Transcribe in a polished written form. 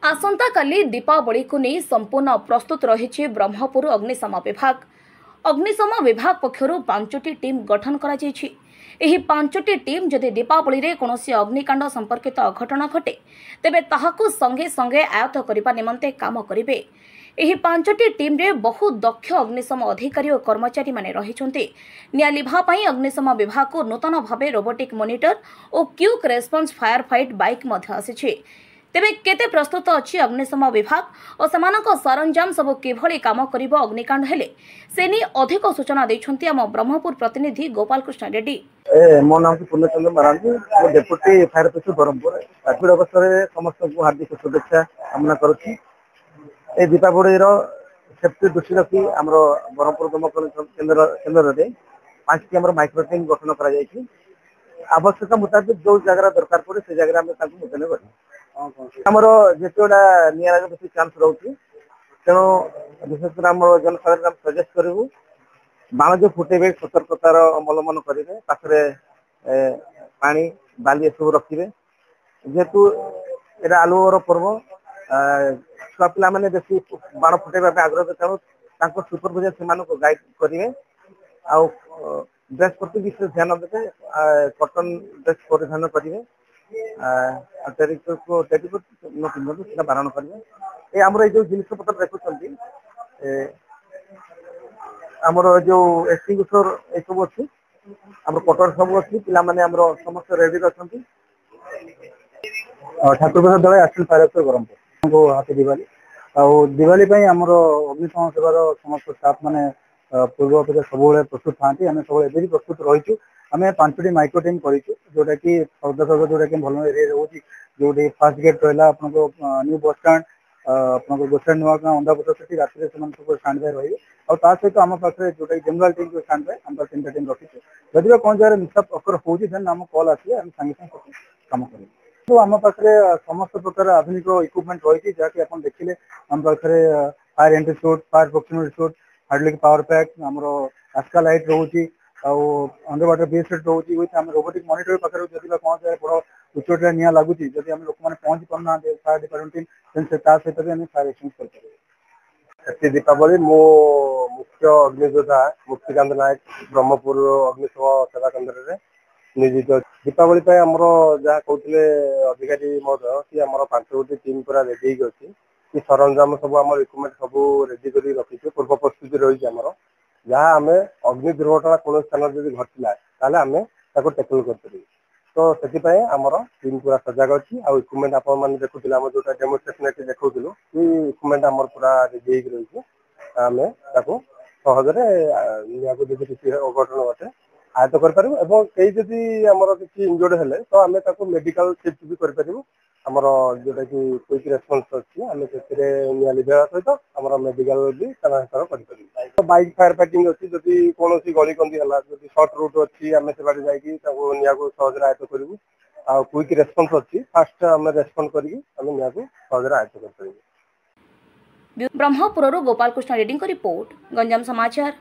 आसंता काली दीपावली को नहीं संपूर्ण प्रस्तुत रही ब्रह्मपुर अग्निशम विभाग। अग्निशम विभाग पक्षर 5टी टीम गठन करा जायछि। एही 5टी टीम जदि दीपावली रे कोनोसी अग्निकांड संपर्कित अघटन घटे तेबे ताहाकु संगे संगे आयत्त करिबा निमंते काम करिवे। एही 5टी टीम रे बहु दक्ष अग्निशम अधिकारी और कर्मचारी माने रहिछन्ते। निया लिभा पई अग्निशम विभाग को नूतन भावे रोबोटिक मॉनिटर और quick response fire fight bike मध्य आसीछि। तेबे केते प्रस्तुत अछि अग्निशम विभाग और समानक सरंजाम सब किभଳି काम करिवो अग्निकांड हेले सेनी अधिक सूचना दैछन्ती हम ब्रह्मपुर प्रतिनिधि गोपाल कृष्ण रेड्डी। मो नाम पूर्णचंद्र मरांडी, मो deputy fire officer Brahmapur. Covid अवसर में समस्त को हार्दिक शुभेच्छा कामना करुछि। ए दीपावली सेफ्टी दृष्टि रखी आम ब्रह्मपुर दमकल केन्द्र में 5टी आम माइक्रो टीम गठन कर आवश्यकता मुताबिक जो जगह दरकार पड़े से जगह मुतयन कर आमर जितेटा निरा बेस चान्स रोचे तेणु विशेषकर आम जनसाधारण सजेस्ट करूँ बाण जो फुटेबे सतर्कतार अवलम्बन करेंगे पाखे पानी बाली सब रखिए जेहेतु यहाँ आलुर पर्व छुआ पिला मैंने बेस बाण फुटेबा आग्रह तेणु सुपरभाइजर से गाइड करेंगे आउ ड्रेस प्रति विशेष ध्यान देते कटन ड्रेस परिधान करेंगे बारण करेंगे आमर ये जिन पत्र देखुं आमर जो एक्सटिंग्विशर ये सब अच्छी आम कटर सब अच्छी पिला समस्त रेडी अच्छा ठाकुर प्रसाद दल आसिल फायर ऑफिसर ब्रह्मपुर हाथी दिवाली दिवाली आमर अग्निशम सेवार समस्त स्टाफ मैंने पूर्व अपेक्षा सब प्रस्तुत था आम सब प्रस्तुत रहीचु आम 5टी माइक्रो टीम करूँ जोटा कि सर्वदा जोटा कि भल एरिया रोचे जो फास्ट गेट रहा आपको न्यू बस स्टाण आप गोसाई नुआ गाँव अंधापुर से राति सब स्टाण बाय रही और सहित आम पाखे जोटा जनरल टीम जो स्टाण बाय आम 3टा टीम रखी जदि कौन जगह मिसअप अकर होन आम कल आस सागे सागे कम कर तो आम पाखे समस्त प्रकार आधुनिक इक्विपमेंट रही जहाँकि आप देखिले आम पाखे fire entry suit fire proximity suit hydraulic power pack आमर आस्का लाइट रोचे अंडर वाटर बेस रोचे विथ आम रोबोटिक मॉनिटर पाखे जब कौन जगह बड़ उच्चटा निआ लगुच जब आम लोक मैंने पहुंची पाना फायर डिपार्टमेंट टीम सहित भी फायर एक्सटिंग्विश कर दीपावली मो मुख्य अग्नियोद्धा मुक्तिकांत नायक ब्रह्मपुर अग्निशम सेवा केन्द्र में नियोजित दीपावली आमर जहाँ कहते अधिकारी महोदय कि आम 5टी टीम पूरा रेडी अच्छी कि सरंजाम सब आम इक्विपमेंट सब रेडी कर रखीचे पूर्व प्रस्तुति रही आमर जहाँ आम अग्नि दुर्घटना कौन स्थान जब घटला आम टेकल कर तो से आमर टीम पूरा सजग अच्छी आ इक्विपमेंट आप देखुले आम जो डेमोन्स्ट्रेशन देखो इक्विपमेंट आम पूरा रेडी रही आम सहजरे किसी अघटन घटे आयत्त कर कई जदि आमर किसी इंजर्ड हेले तो आम मेडिकल शिफ्ट भी करूँ आमर जोटा कि क्विक रेस्पॉन्स अच्छी आम से निया लिभा सहित आम मेडिकल भी स्थानांतर कर बाइक फायर फाइटिंग अच्छी जदि कौन गली कंदी है जब सर्ट रूट अच्छी आम से बाटे निया को सहजरे आयत्त करूँ आ क्विक रेस्पॉन्स अच्छी फास्ट आम रेस्पॉन्ड करके निया को सहजरे आयत्त कर ब्रह्मपुर गोपाल कृष्ण रेड्डी रिपोर्ट गंजाम समाचार।